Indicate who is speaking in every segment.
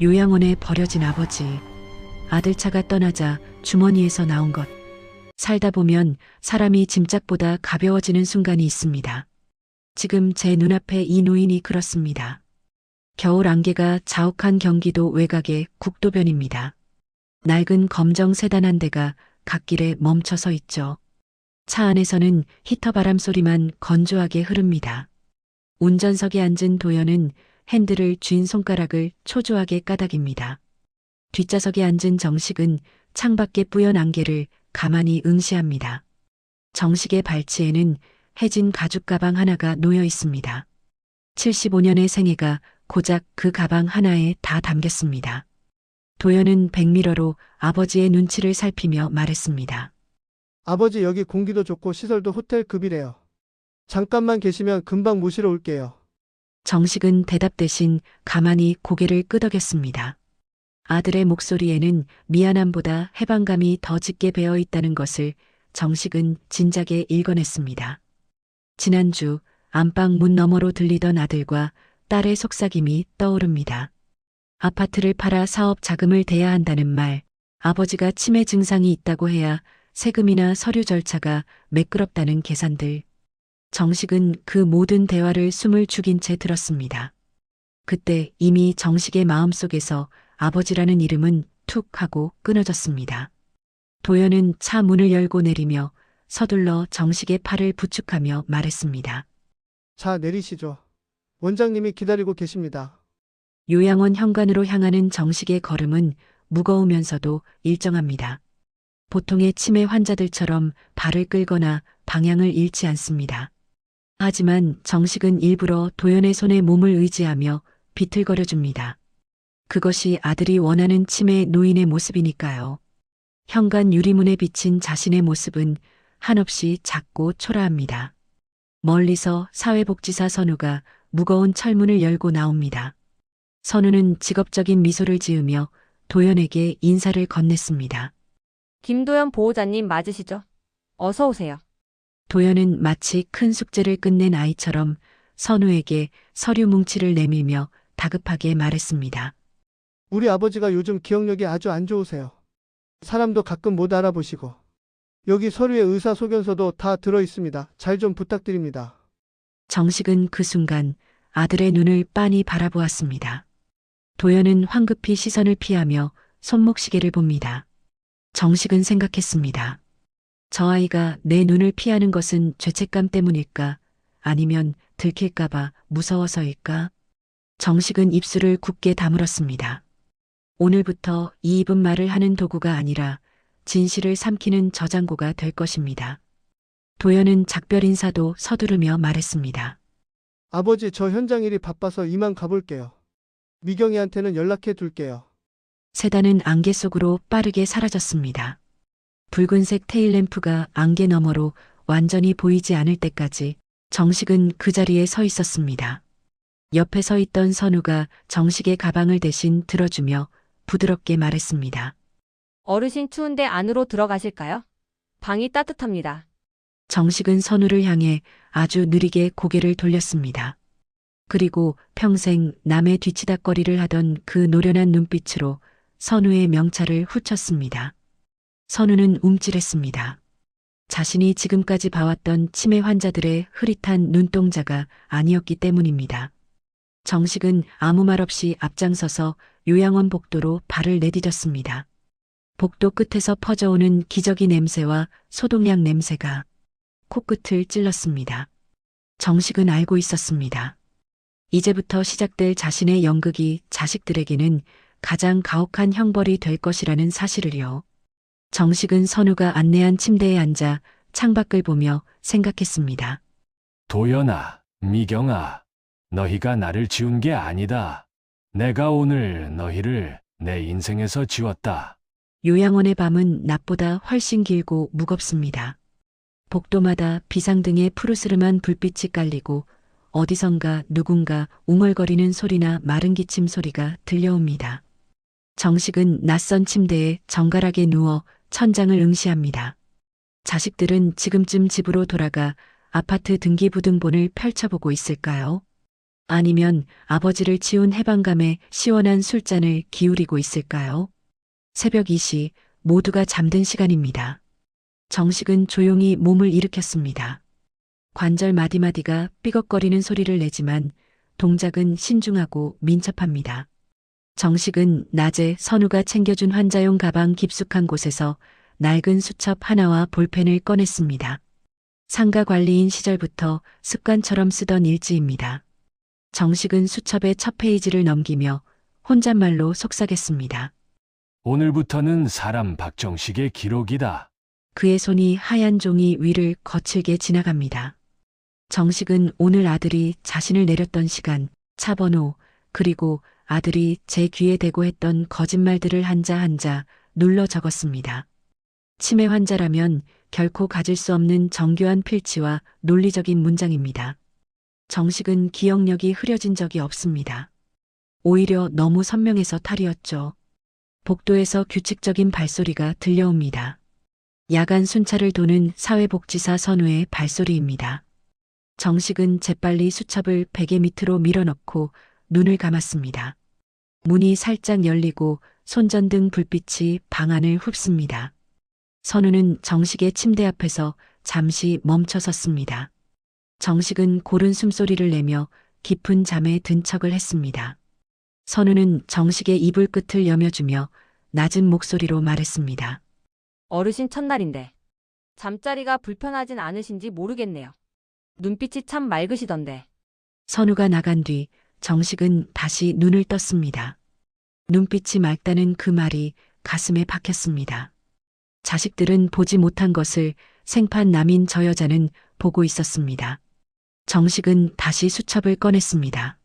Speaker 1: 요양원에 버려진 아버지. 아들차가 떠나자 주머니에서 나온 것. 살다 보면 사람이 짐짝보다 가벼워지는 순간이 있습니다. 지금 제 눈앞에 이 노인이 그렇습니다. 겨울 안개가 자욱한 경기도 외곽의 국도변입니다. 낡은 검정 세단 한 대가 갓길에 멈춰서 있죠. 차 안에서는 히터 바람 소리만 건조하게 흐릅니다. 운전석에 앉은 도연은 핸들을 쥔 손가락을 초조하게 까닥입니다. 뒷좌석에 앉은 정식은 창밖에 뿌연 안개를 가만히 응시합니다. 정식의 발치에는 해진 가죽 가방 하나가 놓여 있습니다. 75년의 생애가 고작 그 가방 하나에 다 담겼습니다. 도연은 백미러로 아버지의 눈치를 살피며 말했습니다.
Speaker 2: 아버지 여기 공기도 좋고 시설도 호텔급이래요. 잠깐만 계시면 금방 모시러 올게요.
Speaker 1: 정식은 대답 대신 가만히 고개를 끄덕였습니다. 아들의 목소리에는 미안함보다 해방감이 더 짙게 배어 있다는 것을 정식은 진작에 읽어냈습니다. 지난주 안방 문 너머로 들리던 아들과 딸의 속삭임이 떠오릅니다. 아파트를 팔아 사업 자금을 대야 한다는 말, 아버지가 치매 증상이 있다고 해야 세금이나 서류 절차가 매끄럽다는 계산들. 정식은 그 모든 대화를 숨을 죽인 채 들었습니다. 그때 이미 정식의 마음속에서 아버지라는 이름은 툭 하고 끊어졌습니다. 도연은 차 문을 열고 내리며 서둘러 정식의 팔을 부축하며 말했습니다.
Speaker 2: 자, 내리시죠. 원장님이 기다리고 계십니다.
Speaker 1: 요양원 현관으로 향하는 정식의 걸음은 무거우면서도 일정합니다. 보통의 치매 환자들처럼 발을 끌거나 방향을 잃지 않습니다. 하지만 정식은 일부러 도연의 손에 몸을 의지하며 비틀거려 줍니다. 그것이 아들이 원하는 치매 노인의 모습이니까요. 현관 유리문에 비친 자신의 모습은 한없이 작고 초라합니다. 멀리서 사회복지사 선우가 무거운 철문을 열고 나옵니다. 선우는 직업적인 미소를 지으며 도연에게 인사를 건넸습니다.
Speaker 3: 김도연 보호자님 맞으시죠? 어서 오세요.
Speaker 1: 도연은 마치 큰 숙제를 끝낸 아이처럼 선우에게 서류 뭉치를 내밀며 다급하게 말했습니다.
Speaker 2: 우리 아버지가 요즘 기억력이 아주 안 좋으세요. 사람도 가끔 못 알아보시고. 여기 서류에 의사소견서도 다 들어 있습니다. 잘 좀 부탁드립니다.
Speaker 1: 정식은 그 순간 아들의 눈을 빤히 바라보았습니다. 도연은 황급히 시선을 피하며 손목시계를 봅니다. 정식은 생각했습니다. 저 아이가 내 눈을 피하는 것은 죄책감 때문일까? 아니면 들킬까봐 무서워서일까? 정식은 입술을 굳게 다물었습니다. 오늘부터 이 입은 말을 하는 도구가 아니라 진실을 삼키는 저장고가 될 것입니다. 도연은 작별 인사도 서두르며 말했습니다.
Speaker 2: 아버지, 저 현장 일이 바빠서 이만 가볼게요. 미경이한테는 연락해 둘게요.
Speaker 1: 세단은 안개 속으로 빠르게 사라졌습니다. 붉은색 테일램프가 안개 너머로 완전히 보이지 않을 때까지 정식은 그 자리에 서 있었습니다. 옆에 서 있던 선우가 정식의 가방을 대신 들어주며 부드럽게 말했습니다.
Speaker 3: 어르신 추운데 안으로 들어가실까요? 방이 따뜻합니다.
Speaker 1: 정식은 선우를 향해 아주 느리게 고개를 돌렸습니다. 그리고 평생 남의 뒤치다꺼리를 하던 그 노련한 눈빛으로 선우의 명찰을 훑쳤습니다. 선우는 움찔했습니다. 자신이 지금까지 봐왔던 치매 환자들의 흐릿한 눈동자가 아니었기 때문입니다. 정식은 아무 말 없이 앞장서서 요양원 복도로 발을 내디뎠습니다. 복도 끝에서 퍼져오는 기저귀 냄새와 소독약 냄새가 코끝을 찔렀습니다. 정식은 알고 있었습니다. 이제부터 시작될 자신의 연극이 자식들에게는 가장 가혹한 형벌이 될 것이라는 사실을요. 정식은 선우가 안내한 침대에 앉아 창밖을 보며 생각했습니다.
Speaker 4: 도연아, 미경아, 너희가 나를 지운 게 아니다. 내가 오늘 너희를 내 인생에서 지웠다.
Speaker 1: 요양원의 밤은 낮보다 훨씬 길고 무겁습니다. 복도마다 비상등에 푸르스름한 불빛이 깔리고 어디선가 누군가 웅얼거리는 소리나 마른 기침 소리가 들려옵니다. 정식은 낯선 침대에 정갈하게 누워 천장을 응시합니다. 자식들은 지금쯤 집으로 돌아가 아파트 등기부등본을 펼쳐보고 있을까요? 아니면 아버지를 치운 해방감에 시원한 술잔을 기울이고 있을까요? 새벽 2시 모두가 잠든 시간입니다. 정식은 조용히 몸을 일으켰습니다. 관절 마디마디가 삐걱거리는 소리를 내지만 동작은 신중하고 민첩합니다. 정식은 낮에 선우가 챙겨준 환자용 가방 깊숙한 곳에서 낡은 수첩 하나와 볼펜을 꺼냈습니다. 상가 관리인 시절부터 습관처럼 쓰던 일지입니다. 정식은 수첩의 첫 페이지를 넘기며 혼잣말로 속삭였습니다.
Speaker 4: 오늘부터는 사람 박정식의 기록이다.
Speaker 1: 그의 손이 하얀 종이 위를 거칠게 지나갑니다. 정식은 오늘 아들이 자신을 내렸던 시간, 차 번호, 그리고 아들이 제 귀에 대고 했던 거짓말들을 한자 한자 눌러 적었습니다. 치매 환자라면 결코 가질 수 없는 정교한 필치와 논리적인 문장입니다. 정식은 기억력이 흐려진 적이 없습니다. 오히려 너무 선명해서 탈이었죠. 복도에서 규칙적인 발소리가 들려옵니다. 야간 순찰을 도는 사회복지사 선우의 발소리입니다. 정식은 재빨리 수첩을 베개 밑으로 밀어넣고 눈을 감았습니다. 문이 살짝 열리고 손전등 불빛이 방 안을 흡습니다. 선우는 정식의 침대 앞에서 잠시 멈춰 섰습니다. 정식은 고른 숨소리를 내며 깊은 잠에 든 척을 했습니다. 선우는 정식의 이불 끝을 여며주며 낮은 목소리로 말했습니다.
Speaker 3: 어르신 첫날인데 잠자리가 불편하진 않으신지 모르겠네요. 눈빛이 참 맑으시던데.
Speaker 1: 선우가 나간 뒤 정식은 다시 눈을 떴습니다. 눈빛이 맑다는 그 말이 가슴에 박혔습니다. 자식들은 보지 못한 것을 생판 남인 저 여자는 보고 있었습니다. 정식은 다시 수첩을 꺼냈습니다.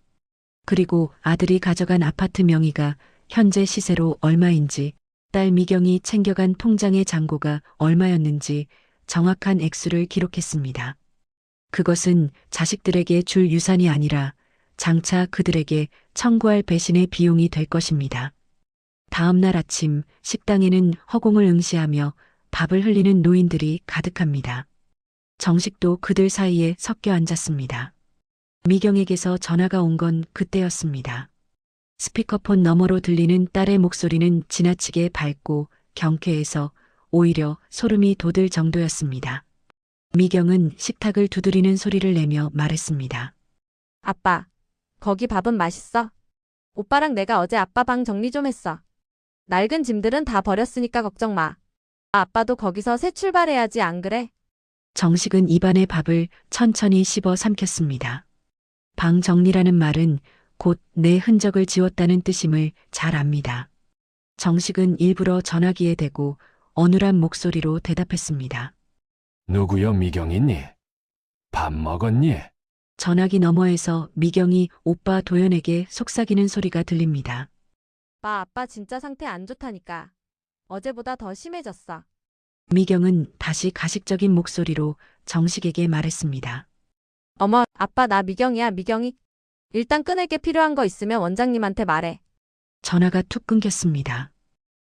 Speaker 1: 그리고 아들이 가져간 아파트 명의가 현재 시세로 얼마인지, 딸 미경이 챙겨간 통장의 잔고가 얼마였는지 정확한 액수를 기록했습니다. 그것은 자식들에게 줄 유산이 아니라 장차 그들에게 청구할 배신의 비용이 될 것입니다. 다음 날 아침 식당에는 허공을 응시하며 밥을 흘리는 노인들이 가득합니다. 정식도 그들 사이에 섞여 앉았습니다. 미경에게서 전화가 온 건 그때였습니다. 스피커폰 너머로 들리는 딸의 목소리는 지나치게 밝고 경쾌해서 오히려 소름이 돋을 정도였습니다. 미경은 식탁을 두드리는 소리를 내며 말했습니다.
Speaker 3: 아빠, 거기 밥은 맛있어? 오빠랑 내가 어제 아빠 방 정리 좀 했어. 낡은 짐들은 다 버렸으니까 걱정 마. 아빠도 거기서 새 출발해야지 안 그래?
Speaker 1: 정식은 입안의 밥을 천천히 씹어 삼켰습니다. 방 정리라는 말은 곧 내 흔적을 지웠다는 뜻임을 잘 압니다. 정식은 일부러 전화기에 대고 어눌한 목소리로 대답했습니다.
Speaker 4: 누구여 미경이니? 밥 먹었니?
Speaker 1: 전화기 너머에서 미경이 오빠 도연에게 속삭이는 소리가 들립니다.
Speaker 3: 아빠 진짜 상태 안 좋다니까. 어제보다 더 심해졌어.
Speaker 1: 미경은 다시 가식적인 목소리로 정식에게 말했습니다.
Speaker 3: 어머, 아빠 나 미경이야, 미경이. 일단 끊을 게 필요한 거 있으면 원장님한테 말해.
Speaker 1: 전화가 툭 끊겼습니다.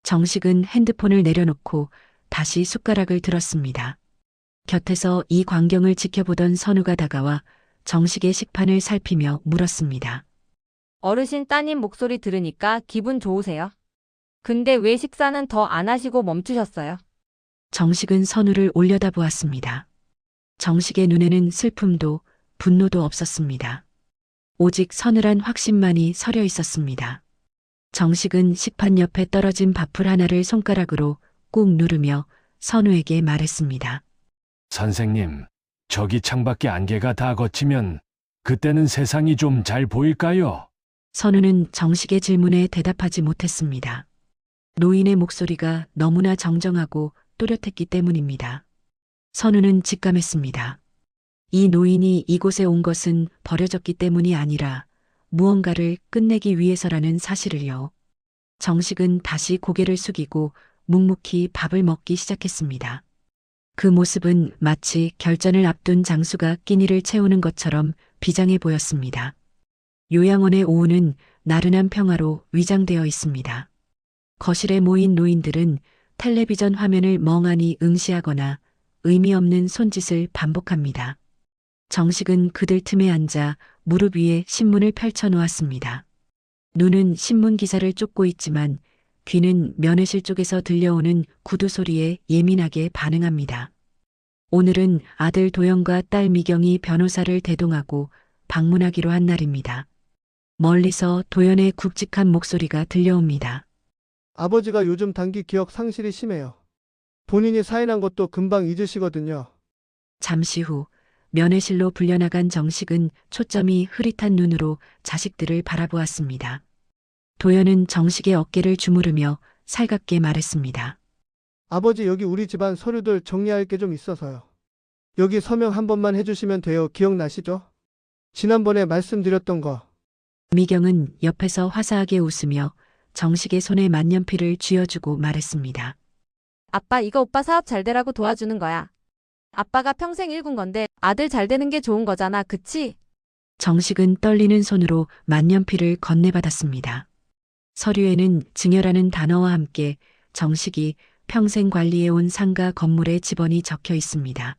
Speaker 1: 정식은 핸드폰을 내려놓고 다시 숟가락을 들었습니다. 곁에서 이 광경을 지켜보던 선우가 다가와 정식의 식판을 살피며 물었습니다.
Speaker 3: 어르신 따님 목소리 들으니까 기분 좋으세요? 근데 왜 식사는 더 안 하시고 멈추셨어요?
Speaker 1: 정식은 선우를 올려다보았습니다. 정식의 눈에는 슬픔도 분노도 없었습니다. 오직 서늘한 확신만이 서려 있었습니다. 정식은 식판 옆에 떨어진 밥풀 하나를 손가락으로 꾹 누르며 선우에게 말했습니다.
Speaker 4: 선생님, 저기 창밖에 안개가 다 걷히면 그때는 세상이 좀 잘 보일까요?
Speaker 1: 선우는 정식의 질문에 대답하지 못했습니다. 노인의 목소리가 너무나 정정하고 또렷했기 때문입니다. 선우는 직감했습니다. 이 노인이 이곳에 온 것은 버려졌기 때문이 아니라 무언가를 끝내기 위해서라는 사실을요. 정식은 다시 고개를 숙이고 묵묵히 밥을 먹기 시작했습니다. 그 모습은 마치 결전을 앞둔 장수가 끼니를 채우는 것처럼 비장해 보였습니다. 요양원의 오후는 나른한 평화로 위장되어 있습니다. 거실에 모인 노인들은 텔레비전 화면을 멍하니 응시하거나 의미 없는 손짓을 반복합니다. 정식은 그들 틈에 앉아 무릎 위에 신문을 펼쳐 놓았습니다. 눈은 신문 기사를 쫓고 있지만 귀는 면회실 쪽에서 들려오는 구두 소리에 예민하게 반응합니다. 오늘은 아들 도영과 딸 미경이 변호사를 대동하고 방문하기로 한 날입니다. 멀리서 도연의 굵직한 목소리가 들려옵니다.
Speaker 2: 아버지가 요즘 단기 기억 상실이 심해요. 본인이 사인한 것도 금방 잊으시거든요.
Speaker 1: 잠시 후 면회실로 불려나간 정식은 초점이 흐릿한 눈으로 자식들을 바라보았습니다. 도연은 정식의 어깨를 주무르며 살갑게 말했습니다.
Speaker 2: 아버지, 여기 우리 집안 서류들 정리할 게 좀 있어서요. 여기 서명 한 번만 해주시면 돼요. 기억나시죠? 지난번에 말씀드렸던 거.
Speaker 1: 미경은 옆에서 화사하게 웃으며 정식의 손에 만년필을 쥐어주고 말했습니다.
Speaker 3: 아빠 이거 오빠 사업 잘 되라고 도와주는 거야. 아빠가 평생 일군 건데 아들 잘 되는 게 좋은 거잖아, 그치?
Speaker 1: 정식은 떨리는 손으로 만년필을 건네받았습니다. 서류에는 증여라는 단어와 함께 정식이 평생 관리해온 상가 건물의 집원이 적혀 있습니다.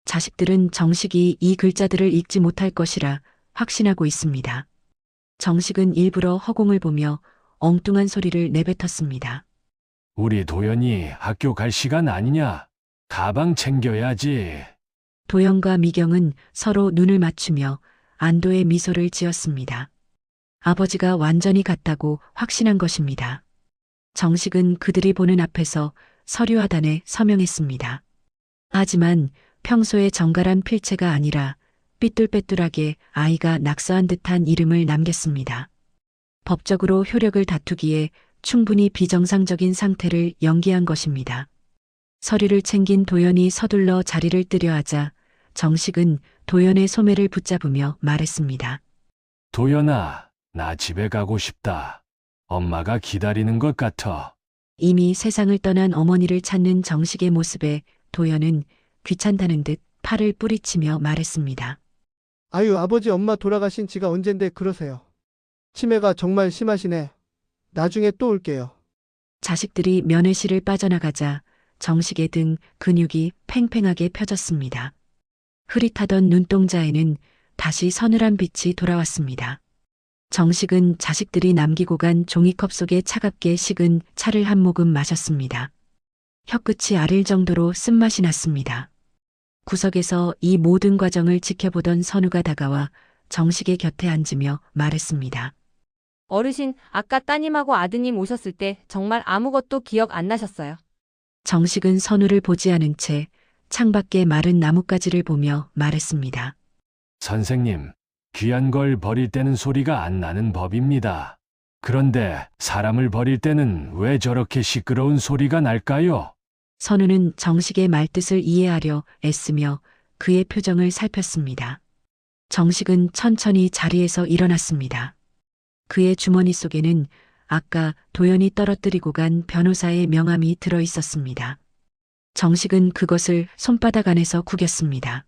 Speaker 1: 자식들은 정식이 이 글자들을 읽지 못할 것이라 확신하고 있습니다. 정식은 일부러 허공을 보며 엉뚱한 소리를 내뱉었습니다.
Speaker 4: 우리 도연이 학교 갈 시간 아니냐? 가방 챙겨야지.
Speaker 1: 도영과 미경은 서로 눈을 맞추며 안도의 미소를 지었습니다. 아버지가 완전히 갔다고 확신한 것입니다. 정식은 그들이 보는 앞에서 서류 하단에 서명했습니다. 하지만 평소의 정갈한 필체가 아니라 삐뚤빼뚤하게 아이가 낙서한 듯한 이름을 남겼습니다. 법적으로 효력을 다투기에 충분히 비정상적인 상태를 연기한 것입니다. 서류를 챙긴 도연이 서둘러 자리를 뜨려 하자 정식은 도연의 소매를 붙잡으며 말했습니다.
Speaker 4: 도연아, 나 집에 가고 싶다. 엄마가 기다리는 것 같아.
Speaker 1: 이미 세상을 떠난 어머니를 찾는 정식의 모습에 도연은 귀찮다는 듯 팔을 뿌리치며 말했습니다.
Speaker 2: 아유, 아버지 엄마 돌아가신 지가 언젠데 그러세요. 치매가 정말 심하시네. 나중에 또 올게요.
Speaker 1: 자식들이 면회실을 빠져나가자 정식의 등 근육이 팽팽하게 펴졌습니다. 흐릿하던 눈동자에는 다시 서늘한 빛이 돌아왔습니다. 정식은 자식들이 남기고 간 종이컵 속에 차갑게 식은 차를 한 모금 마셨습니다. 혀끝이 아릴 정도로 쓴맛이 났습니다. 구석에서 이 모든 과정을 지켜보던 선우가 다가와 정식의 곁에 앉으며 말했습니다.
Speaker 3: 어르신, 아까 따님하고 아드님 오셨을 때 정말 아무것도 기억 안 나셨어요.
Speaker 1: 정식은 선우를 보지 않은 채 창밖의 마른 나뭇가지를 보며 말했습니다.
Speaker 4: 선생님, 귀한 걸 버릴 때는 소리가 안 나는 법입니다. 그런데 사람을 버릴 때는 왜 저렇게 시끄러운 소리가 날까요?
Speaker 1: 선우는 정식의 말뜻을 이해하려 애쓰며 그의 표정을 살폈습니다. 정식은 천천히 자리에서 일어났습니다. 그의 주머니 속에는 아까 도연이 떨어뜨리고 간 변호사의 명함이 들어 있었습니다. 정식은 그것을 손바닥 안에서 구겼습니다.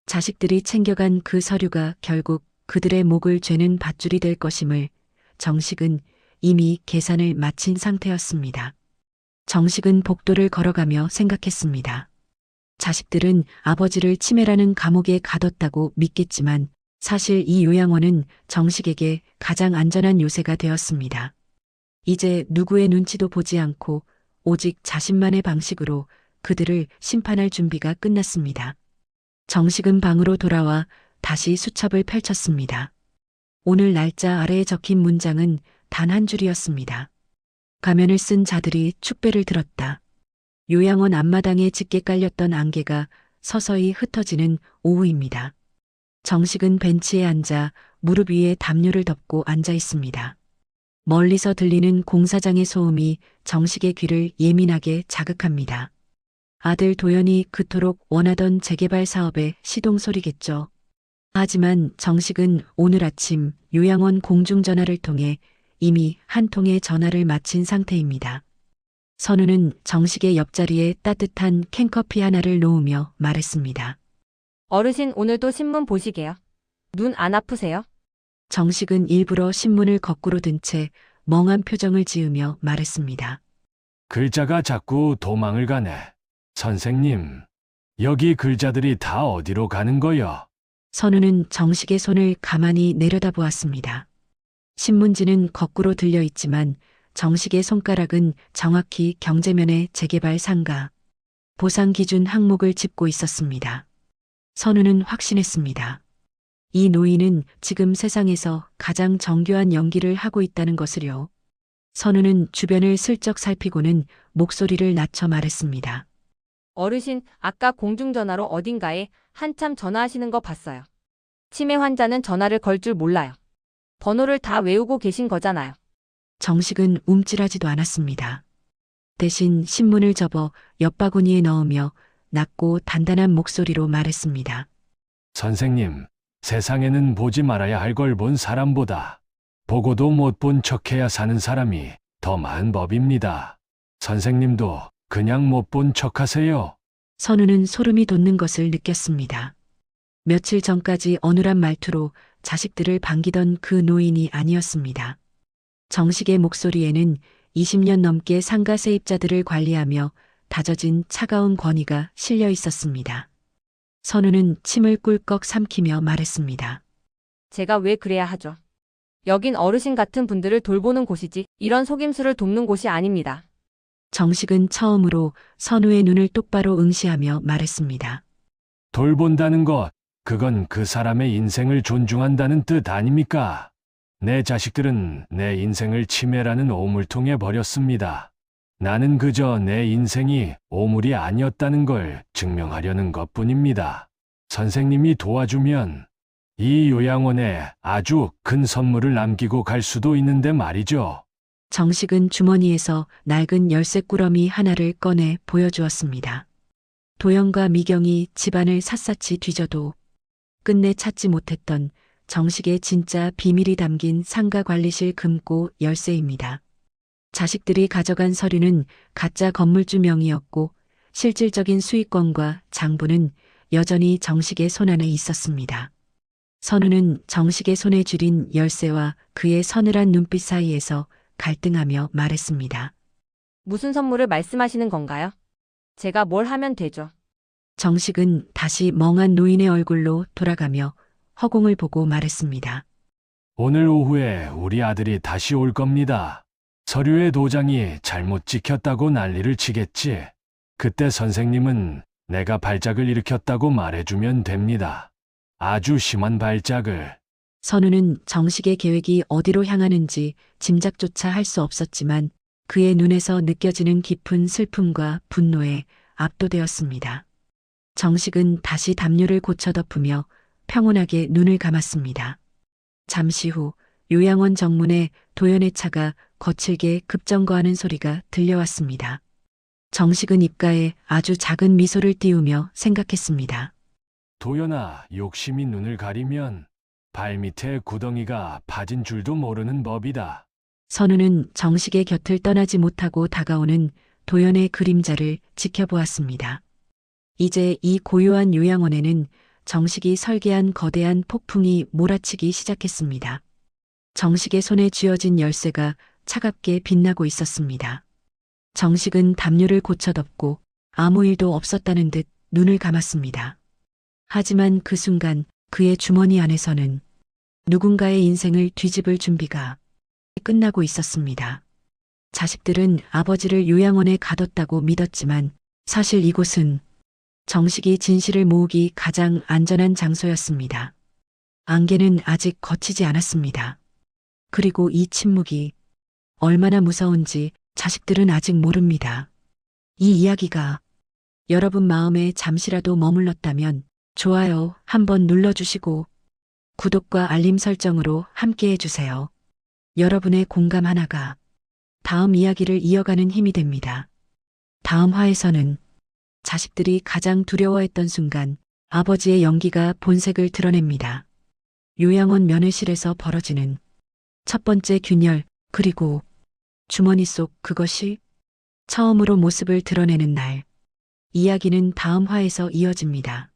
Speaker 1: 자식들이 챙겨간 그 서류가 결국 그들의 목을 죄는 밧줄이 될 것임을 정식은 이미 계산을 마친 상태였습니다. 정식은 복도를 걸어가며 생각했습니다. 자식들은 아버지를 치매라는 감옥에 가뒀다고 믿겠지만 사실 이 요양원은 정식에게 가장 안전한 요새가 되었습니다. 이제 누구의 눈치도 보지 않고 오직 자신만의 방식으로 그들을 심판할 준비가 끝났습니다. 정식은 방으로 돌아와 다시 수첩을 펼쳤습니다. 오늘 날짜 아래에 적힌 문장은 단 한 줄이었습니다. 가면을 쓴 자들이 축배를 들었다. 요양원 앞마당에 짙게 깔렸던 안개가 서서히 흩어지는 오후입니다. 정식은 벤치에 앉아 무릎 위에 담요를 덮고 앉아 있습니다. 멀리서 들리는 공사장의 소음이 정식의 귀를 예민하게 자극합니다. 아들 도연이 그토록 원하던 재개발 사업의 시동 소리겠죠. 하지만 정식은 오늘 아침 요양원 공중전화를 통해 이미 한 통의 전화를 마친 상태입니다. 선우는 정식의 옆자리에 따뜻한 캔커피 하나를 놓으며 말했습니다.
Speaker 3: 어르신 오늘도 신문 보시게요. 눈 안 아프세요?
Speaker 1: 정식은 일부러 신문을 거꾸로 든 채 멍한 표정을 지으며 말했습니다.
Speaker 4: 글자가 자꾸 도망을 가네. 선생님, 여기 글자들이 다 어디로 가는 거요?
Speaker 1: 선우는 정식의 손을 가만히 내려다보았습니다. 신문지는 거꾸로 들려 있지만 정식의 손가락은 정확히 경제면의 재개발 상가, 보상 기준 항목을 짚고 있었습니다. 선우는 확신했습니다. 이 노인은 지금 세상에서 가장 정교한 연기를 하고 있다는 것을요. 선우는 주변을 슬쩍 살피고는 목소리를 낮춰 말했습니다.
Speaker 3: 어르신, 아까 공중전화로 어딘가에 한참 전화하시는 거 봤어요. 치매 환자는 전화를 걸 줄 몰라요. 번호를 다 외우고 계신 거잖아요.
Speaker 1: 정식은 움찔하지도 않았습니다. 대신 신문을 접어 옆바구니에 넣으며 낮고 단단한 목소리로 말했습니다.
Speaker 4: 선생님, 세상에는 보지 말아야 할 걸 본 사람보다 보고도 못 본 척해야 사는 사람이 더 많은 법입니다. 선생님도 그냥 못 본 척하세요.
Speaker 1: 선우는 소름이 돋는 것을 느꼈습니다. 며칠 전까지 어눌한 말투로 자식들을 반기던 그 노인이 아니었습니다. 정식의 목소리에는 20년 넘게 상가 세입자들을 관리하며 다져진 차가운 권위가 실려 있었습니다. 선우는 침을 꿀꺽 삼키며 말했습니다.
Speaker 3: 제가 왜 그래야 하죠? 여긴 어르신 같은 분들을 돌보는 곳이지 이런 속임수를 돕는 곳이 아닙니다.
Speaker 1: 정식은 처음으로 선우의 눈을 똑바로 응시하며 말했습니다.
Speaker 4: 돌본다는 것, 그건 그 사람의 인생을 존중한다는 뜻 아닙니까? 내 자식들은 내 인생을 치매라는 오물통에 버렸습니다. 나는 그저 내 인생이 오물이 아니었다는 걸 증명하려는 것뿐입니다. 선생님이 도와주면 이 요양원에 아주 큰 선물을 남기고 갈 수도 있는데 말이죠.
Speaker 1: 정식은 주머니에서 낡은 열쇠 꾸러미 하나를 꺼내 보여주었습니다. 도영과 미경이 집안을 샅샅이 뒤져도 끝내 찾지 못했던 정식의 진짜 비밀이 담긴 상가 관리실 금고 열쇠입니다. 자식들이 가져간 서류는 가짜 건물주 명의였고 실질적인 수익권과 장부는 여전히 정식의 손안에 있었습니다. 선우는 정식의 손에 쥐린 열쇠와 그의 서늘한 눈빛 사이에서 갈등하며 말했습니다.
Speaker 3: 무슨 선물을 말씀하시는 건가요? 제가 뭘 하면 되죠?
Speaker 1: 정식은 다시 멍한 노인의 얼굴로 돌아가며 허공을 보고 말했습니다.
Speaker 4: 오늘 오후에 우리 아들이 다시 올 겁니다. 서류의 도장이 잘못 찍혔다고 난리를 치겠지. 그때 선생님은 내가 발작을 일으켰다고 말해주면 됩니다. 아주 심한 발작을.
Speaker 1: 선우는 정식의 계획이 어디로 향하는지 짐작조차 할 수 없었지만 그의 눈에서 느껴지는 깊은 슬픔과 분노에 압도되었습니다. 정식은 다시 담요를 고쳐 덮으며 평온하게 눈을 감았습니다. 잠시 후 요양원 정문에 도연의 차가 거칠게 급정거하는 소리가 들려왔습니다. 정식은 입가에 아주 작은 미소를 띄우며 생각했습니다.
Speaker 4: 도연아, 욕심이 눈을 가리면 발밑에 구덩이가 파진 줄도 모르는 법이다.
Speaker 1: 선우는 정식의 곁을 떠나지 못하고 다가오는 도연의 그림자를 지켜보았습니다. 이제 이 고요한 요양원에는 정식이 설계한 거대한 폭풍이 몰아치기 시작했습니다. 정식의 손에 쥐어진 열쇠가 차갑게 빛나고 있었습니다. 정식은 담요를 고쳐 덮고 아무 일도 없었다는 듯 눈을 감았습니다. 하지만 그 순간 그의 주머니 안에서는 누군가의 인생을 뒤집을 준비가 끝나고 있었습니다. 자식들은 아버지를 요양원에 가뒀다고 믿었지만 사실 이곳은 정식이 진실을 모으기 가장 안전한 장소였습니다. 안개는 아직 걷히지 않았습니다. 그리고 이 침묵이 얼마나 무서운지 자식들은 아직 모릅니다. 이 이야기가 여러분 마음에 잠시라도 머물렀다면 좋아요 한번 눌러주시고 구독과 알림 설정으로 함께 해주세요. 여러분의 공감 하나가 다음 이야기를 이어가는 힘이 됩니다. 다음 화에서는 자식들이 가장 두려워했던 순간 아버지의 연기가 본색을 드러냅니다. 요양원 면회실에서 벌어지는 첫 번째 균열, 그리고 주머니 속 그것이 처음으로 모습을 드러내는 날. 이야기는 다음 화에서 이어집니다.